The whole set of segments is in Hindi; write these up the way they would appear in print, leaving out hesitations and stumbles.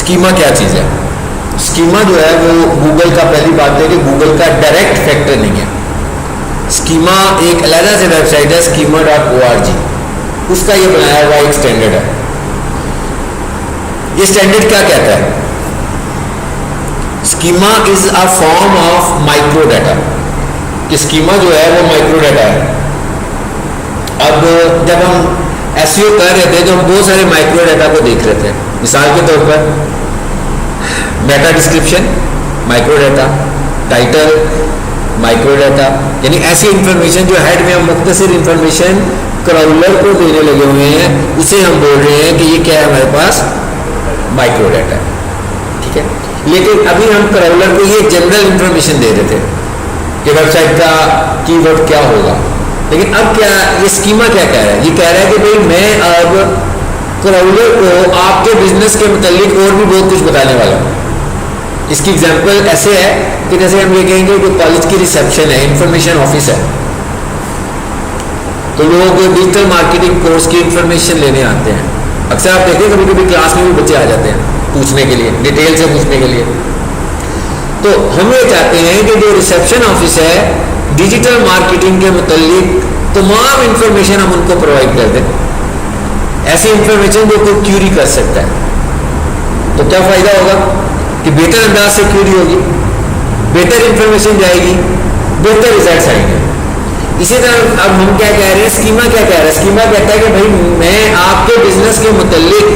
स्कीमा क्या चीज़ है? स्कीमा जो है वो गूगल का, पहली बात है कि गूगल का डायरेक्ट फैक्टर नहीं है। स्कीमा एक अलग से वेबसाइट है schema.org, उसका ये बनाया हुआ एक स्टैंडर्ड है। ये स्टैंडर्ड क्या कहता है? Schema is a form of micro data, कि स्कीमा जो है वो माइक्रो डाटा है। अब जब हम एसईओ कर रहे थे तो हम बहुत सारे माइक्रो डाटा को देख रहे थे। मिसाल के तौर पर Meta description micro data, title micro data, यानी ऐसी इंफॉर्मेशन जो हेड में हम मुख्तसर इंफॉर्मेशन क्रॉलर को देने लगे हुए हैं, उसे हम बोल रहे हैं कि ये क्या है, हमारे पास माइक्रो डाटा है। ठीक है, लेकिन अभी हम क्रॉलर को ये जनरल इंफॉर्मेशन दे रहे थे कि वेबसाइट का कीवर्ड क्या होगा। लेकिन अब क्या ये स्कीमा क्या कह रहा है? ये कह रहा है कि भाई मैं अब क्रॉलर को आपके बिजनेस के मुतालिक और भी बहुत कुछ बताने वाला हूँ। इसकी एग्जांपल ऐसे है कि जैसे हम ये कहेंगे कि कॉलेज की रिसेप्शन है, इंफॉर्मेशन ऑफिस है, तो लोग डिजिटल मार्केटिंग कोर्स की इंफॉर्मेशन लेने आते हैं। अक्सर आप देखें कभी कभी क्लास में भी बच्चे आ जाते हैं पूछने के लिए, डिटेल से पूछने के लिए। तो हम ये चाहते हैं कि जो रिसेप्शन ऑफिस है, डिजिटल मार्केटिंग के मुतालिक तमाम इंफॉर्मेशन हम उनको प्रोवाइड कर दें, ऐसी इंफॉर्मेशन जो कोई क्यूरी कर सकता है। तो क्या फायदा होगा कि बेहतर अंदाज से क्यूरी होगी, बेहतर इंफॉर्मेशन जाएगी, बेहतर रिजल्ट्स आएंगे। इसी तरह अब हम क्या कह रहे हैं, स्कीमा क्या कह रहा है? स्कीमा कहता है कि भाई मैं आपके बिजनेस के मुतालिक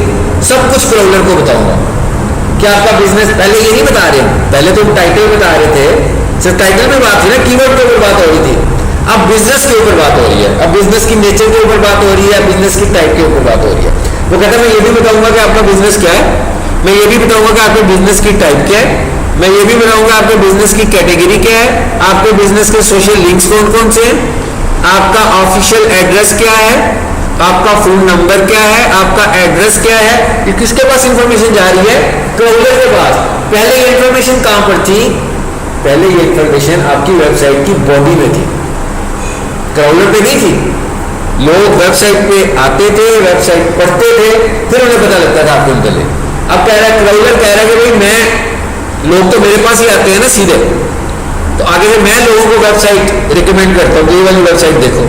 सब कुछ क्रॉलर को बताऊंगा। क्या आपका बिजनेस, पहले ये नहीं बता रहे हैं, पहले तो हम टाइटल बता रहे थे, सिर्फ टाइटल में बात थी ना, कीवर्ड के ऊपर बात हो रही थी। अब बिजनेस के ऊपर बात हो रही है, अब बिजनेस की नेचर के ऊपर बात हो रही है, बिजनेस की टाइप के ऊपर बात हो रही है। वो कहता है मैं ये भी बताऊंगा कि आपका बिजनेस क्या है, मैं ये भी बताऊंगा कि आपके बिजनेस की टाइप क्या है, मैं ये भी बताऊंगा आपके बिजनेस की कैटेगरी क्या है, आपके बिजनेस के सोशल लिंक्स कौन कौन से हैं, आपका ऑफिशियल एड्रेस क्या है, आपका फोन नंबर क्या है, आपका एड्रेस क्या है, ये किसके पास इंफॉर्मेशन जा रही है? क्रॉलर के पास। पहले ये इंफॉर्मेशन कहां पर थी? पहले ये इंफॉर्मेशन आपकी वेबसाइट की बॉडी में थी, क्रॉलर पे नहीं थी। लोग वेबसाइट पे आते थे, वेबसाइट पढ़ते थे, फिर उन्हें पता लगता था आपके मुतालिक। अब कह रहा है क्रॉलर कह रहा है कि भाई मैं, लोग तो मेरे पास ही आते हैं ना सीधे, तो आगे से मैं लोगों को वेबसाइट रिकमेंड करता हूँ, ये वाली वेबसाइट देखो।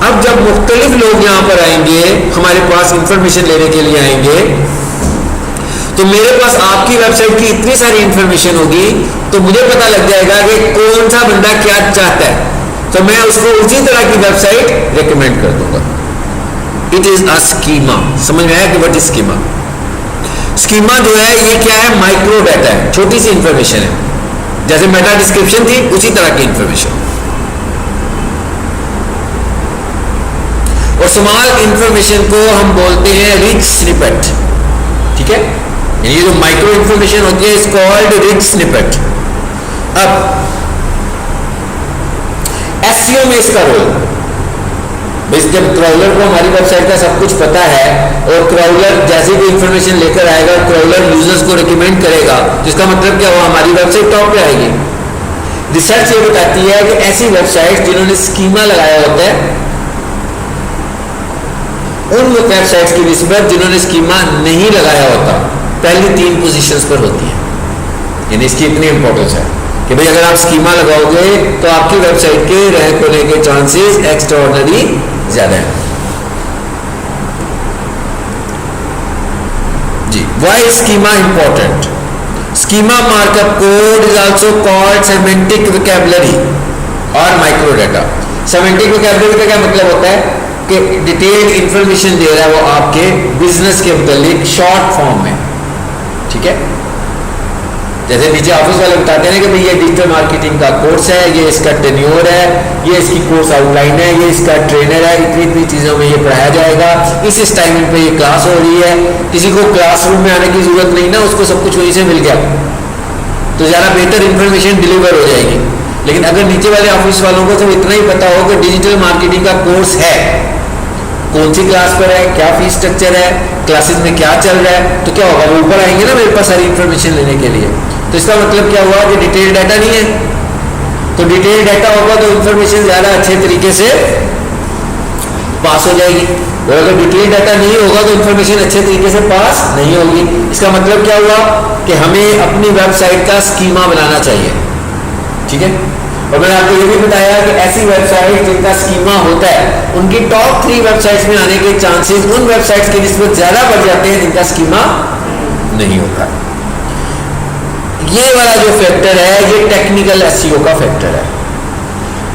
अब जब मुख्तलिफ लोग यहाँ पर आएंगे, हमारे पास इंफॉर्मेशन लेने के लिए आएंगे, तो मेरे पास आपकी वेबसाइट की इतनी सारी इंफॉर्मेशन होगी, तो मुझे पता लग जाएगा कि कौन सा बंदा क्या चाहता है, तो मैं उसको उसी तरह की वेबसाइट रिकमेंड कर दूंगा। It is a schema. समझ में आया कि व्हाट इज स्कीमा? स्कीमा जो है ये क्या है? माइक्रो डाटा है, छोटी सी इंफॉर्मेशन है। जैसे मेटा डिस्क्रिप्शन थी, उसी तरह की इंफॉर्मेशन। और स्मॉल इंफॉर्मेशन को हम बोलते हैं रिच स्निपेट। ठीक है, ये जो माइक्रो इंफॉर्मेशन होती है इज कॉल्ड रिच स्निपेट। अब एसईओ में इसका रोल, जब क्रॉलर को हमारी वेबसाइट का सब कुछ पता है और क्रॉलर जैसे भी इंफॉर्मेशन लेकर आएगा, क्रॉलर यूजर्स को रिकमेंड करेगा, जिसका मतलब क्या हुआ? हमारी वेबसाइट टॉप पे आएगी। रिसर्च ये बताती है कि ऐसी वेबसाइट जिन्होंने स्कीमा लगाया होता है, उन वेबसाइट्स की निस्बत जिन्होंने स्कीमा नहीं लगाया होता, पहली 3 पोजीशंस पर होती है। यानी इसकी इतनी इंपॉर्टेंस है कि भाई अगर आप स्कीमा लगाओगे तो आपकी वेबसाइट के रैंक होने के चांसेस एक्स्ट्राऑर्डिनरी ज्यादा है। जी, why is schema important? Schema markup code is also called semantic vocabulary और माइक्रो डाटा। सेमेंटिक वोकैबुलरी का क्या मतलब होता है? कि डिटेल इंफॉर्मेशन दे रहा है वो आपके बिजनेस के मुतालिक शॉर्ट फॉर्म में। ठीक है, जैसे नीचे ऑफिस वाले बताते हैं कि भाई ये डिजिटल मार्केटिंग का कोर्स है, ये इसका टेन्योर है, ये इसकी कोर्स आउटलाइन है, ये इसका ट्रेनर है, इतनी इतनी चीज़ों में ये पढ़ाया जाएगा, इस टाइमिंग पे ये क्लास हो रही है। किसी को क्लासरूम में आने की जरूरत नहीं ना, उसको सब कुछ वहीं से मिल गया, तो ज़्यादा बेहतर इंफॉर्मेशन डिलीवर हो जाएगी। लेकिन अगर नीचे वाले ऑफिस वालों को सिर्फ इतना ही पता हो कि डिजिटल मार्केटिंग का कोर्स है, कौन सी क्लास पर है, क्या फीस स्ट्रक्चर है, क्लासेस में क्या चल रहा है, तो क्या होगा? वो ऊपर आएंगे ना मेरे पास सारी इंफॉर्मेशन लेने के लिए। तो इसका मतलब क्या हुआ कि डिटेल डाटा नहीं है। तो डिटेल डाटा होगा तो इंफॉर्मेशन ज़्यादा अच्छे तरीके से पास हो जाएगी। और अगर डिटेल डाटा नहीं होगा तो इंफॉर्मेशन अच्छे तरीके से पास नहीं होगी। इसका मतलब क्या हुआ कि हमें अपनी वेबसाइट का स्कीमा बनाना चाहिए, ठीक है। और मैंने आपको ये भी बताया कि ऐसी वेबसाइट जिनका स्कीमा होता है उनकी टॉप 3 वेबसाइट्स में आने के चांसेस उन वेबसाइट्स की निस्बत ज्यादा बढ़ जाते हैं जिनका स्कीमा नहीं होता। ये वाला जो फैक्टर है ये टेक्निकल एसईओ का फैक्टर है।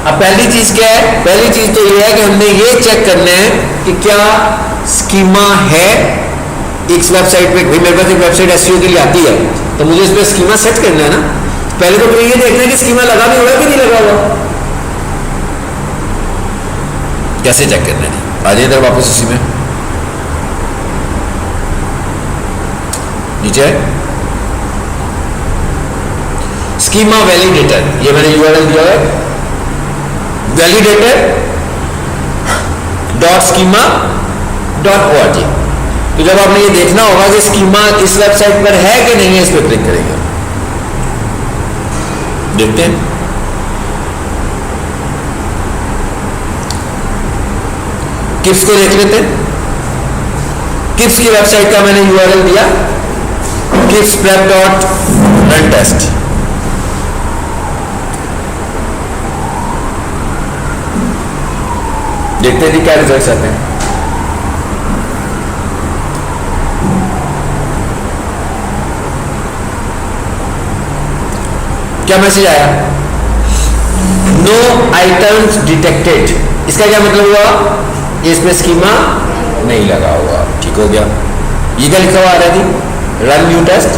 अब पहली चीज क्या है? पहली चीज तो ये है कि हमने ये चेक करना है कि क्या स्कीमा है इस वेबसाइट पे। भाई मेरे पास एक वेबसाइट एसईओ के लिए आती है तो मुझे इस पर स्कीमा सेट करना है ना। पहले तो मुझे ये देखना है कि स्कीमा लगा भी हुआ कि नहीं लगा हुआ। कैसे चेक करना है? आ जाइए इधर वापस उसी में नीचे स्कीमा वैलिडेटर, ये मैंने यूआरएल दिया है validator.schema.org। तो जब आपने ये देखना होगा कि स्कीमा इस वेबसाइट पर है कि नहीं है, इस पर क्लिक करेंगे। देखते हैं किप्स को देख लेते हैं। किप्स की वेबसाइट का मैंने यूआरएल दिया kipsprep.runtest। देखते हैं क्या रिजल्ट्स आते हैं। क्या मैसेज आया? No items detected. इसका क्या मतलब हुआ? इसमें स्कीमा नहीं लगा हुआ, ठीक हो गया। ये क्या लिखा हुआ आ रहा थी? Run new test.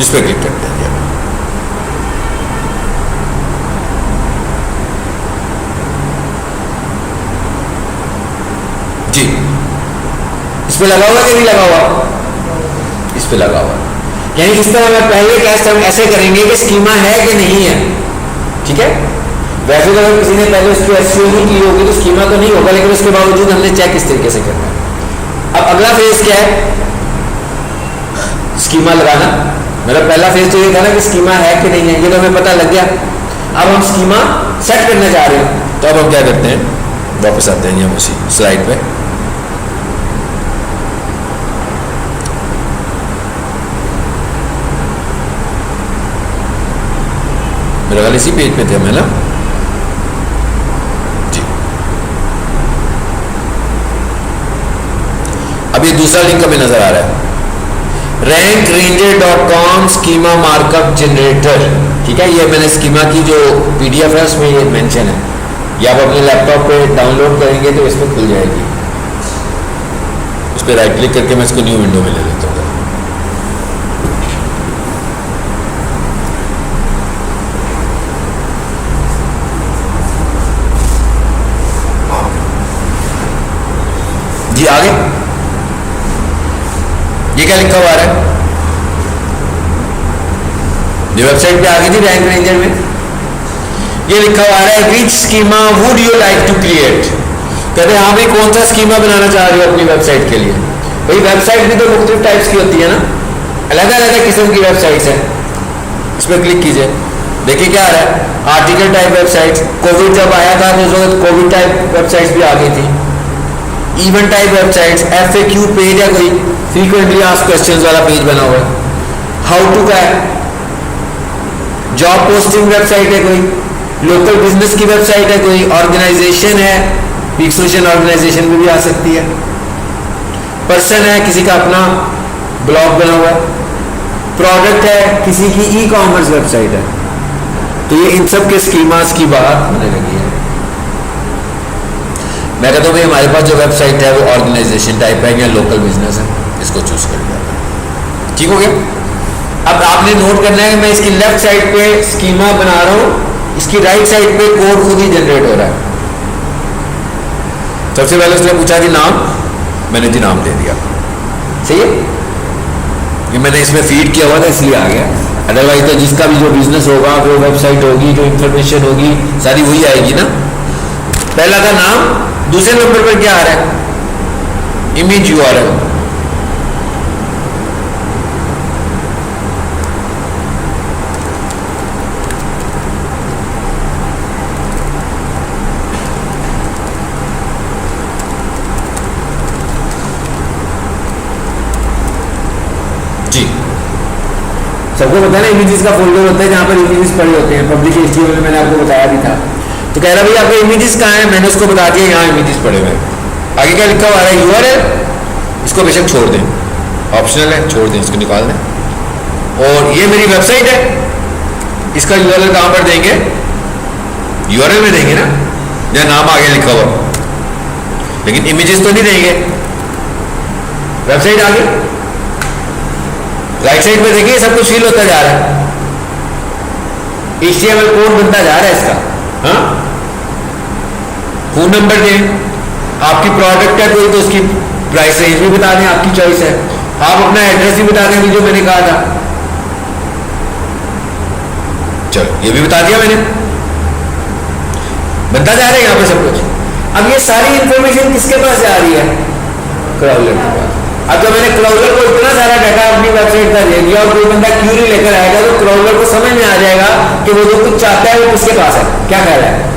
इस पर क्लिक करते हैं जी। इस पे लगा हुआ कि नहीं लगा हुआ? इस पे लगा हुआ। यानी इस तरह मैं पहले टेस्ट हम ऐसे करेंगे कि स्कीमा है कि नहीं है, ठीक है। वैसे तो अगर किसी ने पहले उसकी एसईओ नहीं की होगी तो स्कीमा तो नहीं होगा, लेकिन उसके बावजूद हमने चेक इस तरीके से करना है। अब अगला फेज क्या है? स्कीमा लगाना। मेरा पहला फेज तो ये था ना कि स्कीमा है कि नहीं है, ये तो हमें पता लग गया। अब हम स्कीमा सेट करना चाह रहे हैं तो अब हम क्या करते हैं? वापस आते हैं हम उसी स्लाइड पे। मेरा ख्याल इसी पेज पे थे हम, है ना जी। अब ये दूसरा लिंक हमें नजर आ रहा है, rankranger.com स्कीमा मार्कअप जनरेटर, ठीक है। ये मैंने स्कीमा की जो पीडीएफ है उसमें ये मेंशन है। ये आप अपने लैपटॉप पे डाउनलोड करेंगे तो इसमें खुल जाएगी। उस पर राइट क्लिक करके मैं इसको न्यू विंडो में ले लेता हूँ। जी आगे ये क्या लिखा हुआ है? जो वेबसाइट पे आ गई थी रैंक रेंजर में, ये लिखा हुआ है which schema would you like to create. कहते हैं हाँ भाई कौन सा स्कीमा बनाना चाह रहे हो अपनी वेबसाइट के लिए। भाई वेबसाइट भी तो मुख्तलिफ टाइप्स की होती है ना, अलग अलग किस्म की वेबसाइट्स हैं। इस पर क्लिक कीजिए, देखिए क्या आ रहा है? Article type website. कोविड जब आया था तो उस वक्त कोविड टाइप वेबसाइट्स भी आ गई थी। Event type websites, FAQ page है, कोई फ्रीक्वेंटली आस्क्ड क्वेश्चंस वाला पेज बना हुआ है। हाउ टू का है, जॉब पोस्टिंग वेबसाइट है, कोई लोकल बिजनेस की वेबसाइट है, कोई ऑर्गेनाइजेशन है, सोशल ऑर्गेनाइजेशन में भी आ सकती है। पर्सन है, किसी का अपना ब्लॉग बना हुआ है। प्रोडक्ट है, किसी की ई-कॉमर्स वेबसाइट है। तो ये इन सब के स्कीमास की बात होने लगी है। मैं कहता हूँ भाई हमारे पास जो वेबसाइट है वो ऑर्गेनाइजेशन टाइप है या लोकल बिजनेस है, इसको चूज कर लिया। ठीक हो गया। अब आपने नोट करना है कि मैं इसकी लेफ्ट साइड पे स्कीमा बना रहा हूँ, इसकी राइट साइड पे कोड खुद ही जनरेट हो रहा है। सबसे पहले उसने पूछा कि नाम, मैंने जी नाम दे दिया, सही है। ये मैंने इसमें फीड किया हुआ था इसलिए आ गया, अदरवाइज तो जिसका भी जो बिजनेस होगा, जो वेबसाइट होगी, जो इंफॉर्मेशन होगी, सारी वही आएगी ना। पहला था नाम, दूसरे नंबर पर क्या आ रहा है? Image URL. जी, सबको पता है ना इमेजेस का फोल्डर होता है जहां पर इमेजेस पड़े होते हैं, पब्लिक एचटीएमएल में मैंने आपको बताया भी था। तो कह रहा भाई आपके इमेजेस कहाँ हैं, मैंने उसको बता दिया यहाँ इमेजेस पड़े हुए हैं। आगे क्या लिखा हुआ है यूआरएल, इसको बेशक छोड़ दें, ऑप्शनल है, छोड़ दें, इसको निकाल दें। और ये मेरी वेबसाइट है, इसका यूआरएल कहाँ पर देंगे, यूआरएल में देंगे ना जहाँ नाम आगे लिखा हुआ, लेकिन इमेजेस तो नहीं देंगे। वेबसाइट आगे राइट साइड में देखिए सब कुछ फिल होता जा रहा है, HTML कोड बनता जा रहा है इसका। हाँ, फोन नंबर दें, आपकी प्रोडक्ट है कोई तो उसकी प्राइस रेंज भी बता दें, आपकी चॉइस है। आप अपना एड्रेस भी बता दें जो मैंने कहा था। चलो ये भी बता दिया मैंने, बनता जा रहा है यहाँ पे सब कुछ। अब ये सारी इंफॉर्मेशन किसके पास जा रही है, क्राउलर के पास। अब जब मैंने क्राउलर को इतना सारा डाटा अपनी वेबसाइट का दे दिया और कोई बंदा क्यूरी लेकर आएगा तो क्राउलर को समझ में आ जाएगा कि वो जो कुछ चाहता है वो किसके पास है, क्या कह रहा है।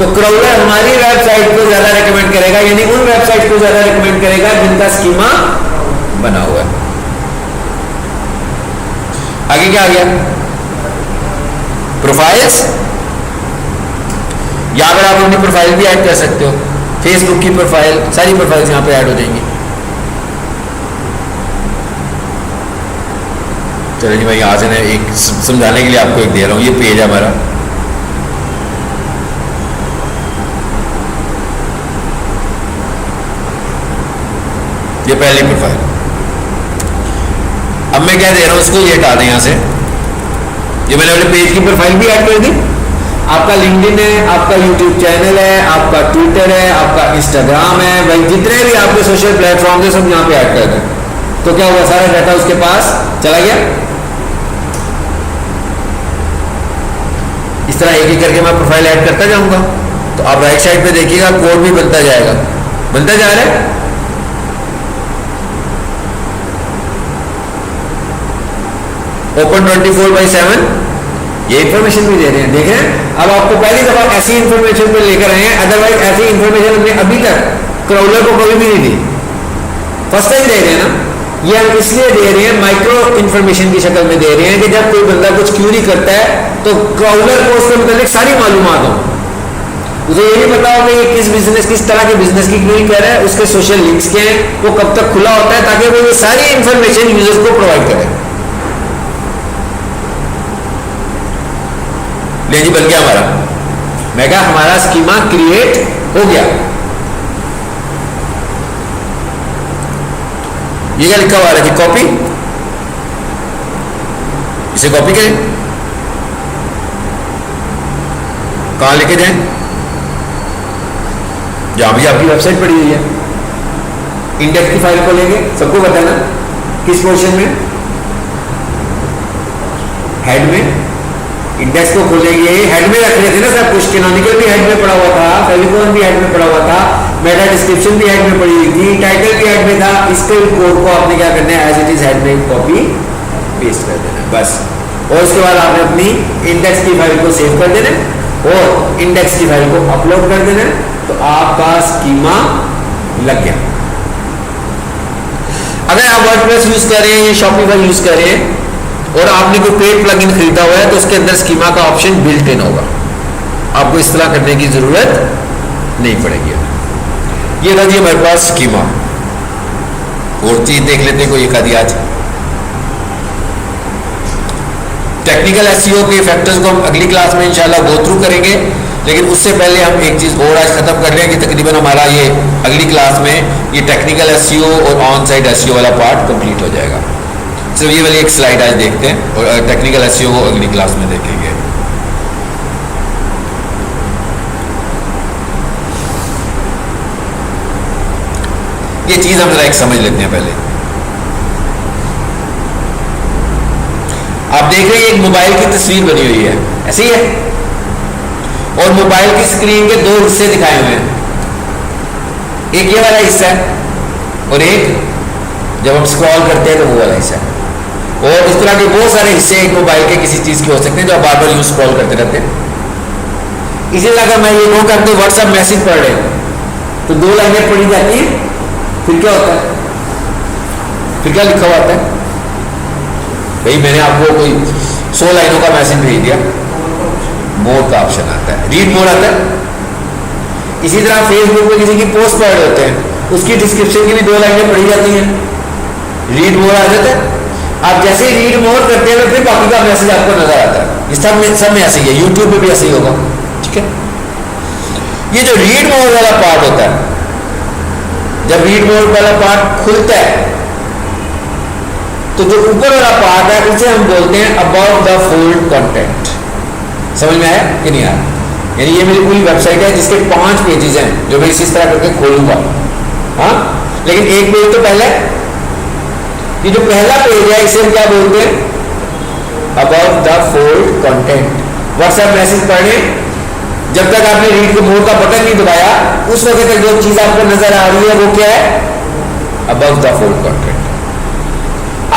तो क्राउलर हमारी वेबसाइट को ज्यादा रेकमेंड करेगा, यानी उन वेबसाइट को ज्यादा रेकमेंड करेगा जिनका स्कीमा बना हुआ है। आगे क्या आ गया, प्रोफाइल्स। यहां पर आप अपनी प्रोफाइल भी ऐड कर सकते हो, फेसबुक की प्रोफाइल, सारी प्रोफाइल्स यहां पे ऐड हो जाएंगी। चलो जी, मैं यहाँ से ना एक समझाने के लिए आपको एक दे रहा हूँ। ये पेज है हमारा, ये पहली प्रोफाइल। अब मैं क्या दे रहा हूँ, इसको ये हटा दें यहाँ से। ये मैंने अपने पेज की प्रोफाइल भी ऐड कर दी। आपका लिंक्डइन है, आपका यूट्यूब चैनल है, आपका ट्विटर है, आपका इंस्टाग्राम है, भाई जितने भी आपके सोशल प्लेटफॉर्म है सब यहाँ पे ऐड कर दें। तो क्या हुआ, सारा डाटा उसके पास चला गया। इस तरह एक एक करके मैं प्रोफाइल ऐड करता जाऊंगा। तो आप राइट साइड पे देखिएगा कोड भी बनता जाएगा, बनता जा रहा है। ओपन 24/7 ये इंफॉर्मेशन भी दे रहे हैं, देख रहे हैं। अब आपको पहली दफा ऐसी इंफॉर्मेशन पे लेकर आए हैं, अदरवाइज ऐसी इंफॉर्मेशन हमने अभी तक क्राउलर को कभी भी नहीं दी, फर्स्ट टाइम दे रहे हैं ना। ये हम इसलिए दे रहे हैं, माइक्रो इंफॉर्मेशन की शक्ल में दे रहे हैं कि जब कोई बंदा कुछ क्यूरी करता है तो क्राउलर को उसके मतलब सारी मालूमात हो। उसे ये नहीं पता हो कि किस बिजनेस, किस तरह के बिजनेस की क्यूरी कर रहा है, उसके सोशल लिंक्स क्या हैं, वो कब तक खुला होता है, ताकि वो ये सारी इंफॉर्मेशन यूजर्स को प्रोवाइड करे। ले जी, बन गया हमारा। मैं कहा हमारा स्कीमा क्रिएट हो गया। ये क्या लिखा हुआ है जी, कॉपी। इसे कॉपी करें, कहां लेके जाएं, जहां भी आपकी वेबसाइट पड़ी हुई है। इंडेक्स की फाइल को लेंगे, सबको बताना किस पोर्शन में, हेड में। इंडेक्स को खोलेंगे, हेड में रख रहे थे ना सब कुछ, कैनोनिकल भी हेड में पड़ा हुआ था, फेविकोन भी हेड में पड़ा हुआ था, मेटा डिस्क्रिप्शन भी हेड में पड़ी हुई थी, टाइटल भी हेड में था। इसके कोड को आपने क्या करना है, एज इट इज हेड में कॉपी पेस्ट कर देना बस। और उसके बाद आपने अपनी इंडेक्स की फाइल को सेव कर देना और इंडेक्स की फाइल को अपलोड कर देना, तो आपका स्कीमा लग गया। अगर आप वर्डप्रेस यूज कर रहे हैं, शॉपिफाई यूज कर रहे हैं और आपने कोई पेड प्लगइन खरीदा हुआ है, तो उसके अंदर स्कीमा का ऑप्शन बिल्ट इन होगा, आपको इस तरह करने की जरूरत नहीं पड़ेगी। ये था जी हमारे पास स्कीमा। और चीज देख लेते हैं कोई एक आधी आज। टेक्निकल एसईओ के फैक्टर्स को हम अगली क्लास में इंशाल्लाह गो थ्रू करेंगे, लेकिन उससे पहले हम एक चीज और आज खत्म कर लें कि तकरीबन हमारा ये अगली क्लास में ये टेक्निकल एसईओ और ऑन साइट एसईओ वाला पार्ट कंप्लीट हो जाएगा। सिर्फ ये वाली एक स्लाइड आज देखते हैं और टेक्निकल एसईओ को अगली क्लास में देखेंगे। ये चीज हम जरा एक समझ लेते हैं पहले। आप देख रहे हैं एक मोबाइल की तस्वीर बनी हुई है, ऐसी है, और मोबाइल की स्क्रीन के दो हिस्से दिखाए हुए हैं। एक ये वाला हिस्सा है और एक जब हम स्क्रॉल करते हैं तो वो वाला हिस्सा है। और इस तरह के बहुत सारे हिस्से एक मोबाइल के किसी चीज़ के हो सकते हैं जो आप बार बार यूज स्क्रॉल करते रहते हैं। इसी तरह अगर मैं ये कहूँ कि अपने व्हाट्सएप मैसेज पढ़ रहे हैं तो 2 लाइनें पढ़ी जाती हैं, फिर क्या होता है, फिर क्या लिखा हुआ आता है? भाई मैंने आपको कोई 100 लाइनों का मैसेज भेज दिया, मोर का ऑप्शन आता है, रीड मोर आता है। इसी तरह फेसबुक पे किसी की पोस्ट पढ़ रहे होते हैं, उसकी डिस्क्रिप्शन की भी 2 लाइनें पढ़ी जाती हैं, रीड मोर आ जाता है। आप जैसे ही रीड मोर करते हैं फिर बाकी का मैसेज आपको नजर आता है। इस सब में ऐसे ही है, यूट्यूब पे भी ऐसे ही होगा, ठीक है। ये जो रीड मोर वाला पार्ट होता है, जब रीड मोर वाला पार्ट खुलता है तो जो ऊपर वाला पार्ट है उसे हम बोलते हैं अबाउट द फोल्ड कंटेंट। समझ में आया कि नहीं आया? यानी ये मेरी पूरी वेबसाइट है जिसके 5 पेजेस हैं जो मैं इसी तरह करके खोलूंगा। हाँ, लेकिन एक पेज तो पहले, ये जो पहला पेज है इसे हम क्या बोलते हैं? About the fold content. WhatsApp message पढ़ने, जब तक आपने रीड के मोर का बटन नहीं दबाया उस वक्त तक जो चीज आपको नजर आ रही है वो क्या है? About the fold content.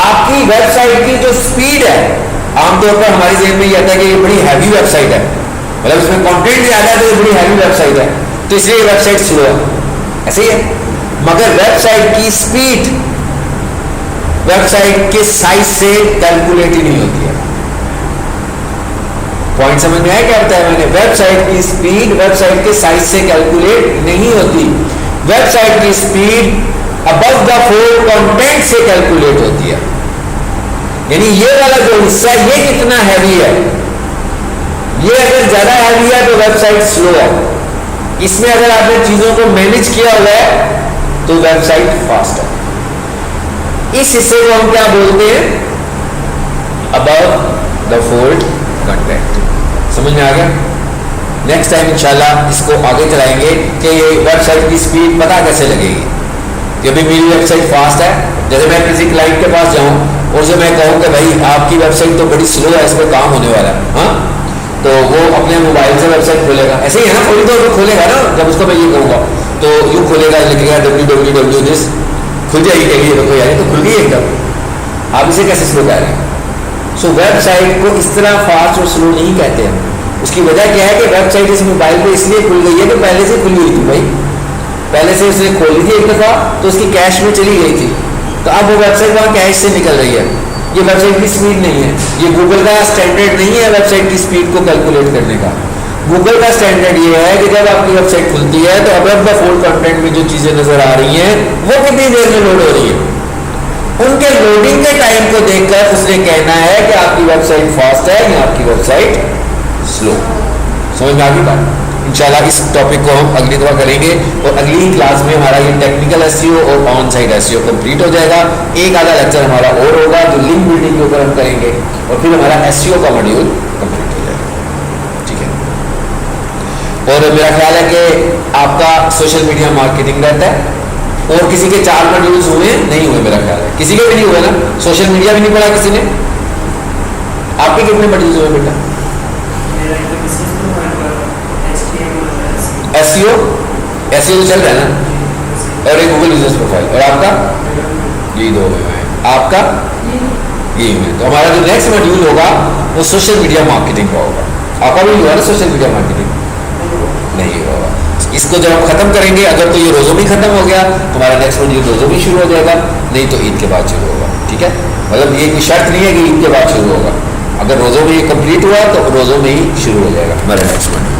आपकी वेबसाइट की जो स्पीड है, आमतौर पर हमारी जेब में ये आता है कि ये बड़ी हैवी वेबसाइट है, मतलब इसमें कंटेंट ज्यादा है तो ये बड़ी हैवी वेबसाइट है, तो इसलिए ये वेबसाइट स्लो है, ऐसे ही है। मगर वेबसाइट की स्पीड वेबसाइट के साइज से कैलकुलेट ही नहीं होती है। पॉइंट समझ में आया क्या बताया मैंने? वेबसाइट की स्पीड वेबसाइट के साइज से कैलकुलेट नहीं होती। वेबसाइट की speed above the fold content से कैलकुलेट होती है। यानी ये वाला जो हिस्सा ये कितना हैवी है, ये अगर ज्यादा हैवी है तो वेबसाइट स्लो है। इसमें अगर आपने चीजों को मैनेज किया हुआ है तो वेबसाइट फास्ट है। इस हिस्से को हम क्या बोलते हैं? Above the fold content. समझ में आ गया? नेक्स्ट टाइम इंशाल्लाह इसको आगे चलाएंगे कि ये वेबसाइट की स्पीड पता कैसे लगेगी। कि अभी मेरी वेबसाइट फास्ट है, जैसे मैं किसी क्लाइंट के पास जाऊं और जो मैं कहूं कि भाई आपकी वेबसाइट तो बड़ी स्लो है, इस पर काम होने वाला है, हाँ, तो वो अपने मोबाइल से वेबसाइट खोलेगा। ऐसे ही है ना, थोड़ी देर तो खोलेगा ना, जब उसको मैं ये कहूँगा तो यूँ खोलेगा, लिखेगा www दिस, खुल जाएगी, कहिए देखो यार तो खुल गई एकदम। आप इसे कैसे स्लो कह रहे हैं? सो वेबसाइट को इस तरह फास्ट और स्लो नहीं कहते हैं। उसकी वजह क्या है कि वेबसाइट इस मोबाइल पे इसलिए खुल गई है कि पहले से खुली हुई थी भाई, पहले से उसने खोली थी एक दफ़ा तो उसकी कैश में चली गई थी, तो अब वो वेबसाइट वहाँ कैश से निकल रही है। ये वेबसाइट की स्पीड नहीं है, ये गूगल का स्टैंडर्ड नहीं है वेबसाइट की स्पीड को कैलकुलेट करने का। गूगल का स्टैंडर्ड ये है कि जब आपकी वेबसाइट खुलती है तो अबव द फोल्ड कंटेंट में जो चीज़ें नजर आ रही हैं वो कितनी देर में लोड हो रही है, उनके लोडिंग के टाइम को देखकर उसने कहना है कि आपकी वेबसाइट फास्ट है या आपकी वेबसाइट स्लो। समझ में आ गई बात? इंशाल्लाह इस टॉपिक को हम अगली दफा करेंगे और अगली क्लास में हमारा ये टेक्निकल एसईओ और ऑन साइट एसईओ कंप्लीट हो जाएगा। एक आधा लेक्चर हमारा और होगा जो लिंक बिल्डिंग के ऊपर हम करेंगे और फिर हमारा एसईओ का मॉड्यूल कंप्लीट हो जाएगा, ठीक है। और मेरा ख्याल है कि आपका सोशल मीडिया मार्केटिंग रहता है और किसी के 4 मॉड्यूल्स हुए नहीं हुए, मेरा ख्याल है किसी के भी नहीं हुए ना, सोशल मीडिया भी नहीं पढ़ा किसी ने। आपके कितने मॉड्यूल्स हुए बेटा? एसईओ तो चल रहा है ना, और एक गूगल बिजनेस प्रोफाइल, और आपका यही 2 हुए हैं, आपका यही हुए। तो हमारा जो नेक्स्ट मॉड्यूल होगा वो सोशल मीडिया मार्केटिंग का होगा। आपका भी हुआ ना सोशल मीडिया मार्केटिंग? नहीं होगा। इसको जब हम खत्म करेंगे, अगर तो ये रोज़ों में खत्म हो गया तो हमारा नेक्स्ट मॉड्यूल रोज़ों में शुरू हो जाएगा, नहीं तो ईद के बाद शुरू होगा, ठीक है। मतलब ये कोई शर्त नहीं है कि ईद के बाद शुरू होगा, अगर रोज़ों में ये कंप्लीट हुआ तो रोज़ों में ही शुरू हो जाएगा हमारा नेक्स्ट मॉड्यूल।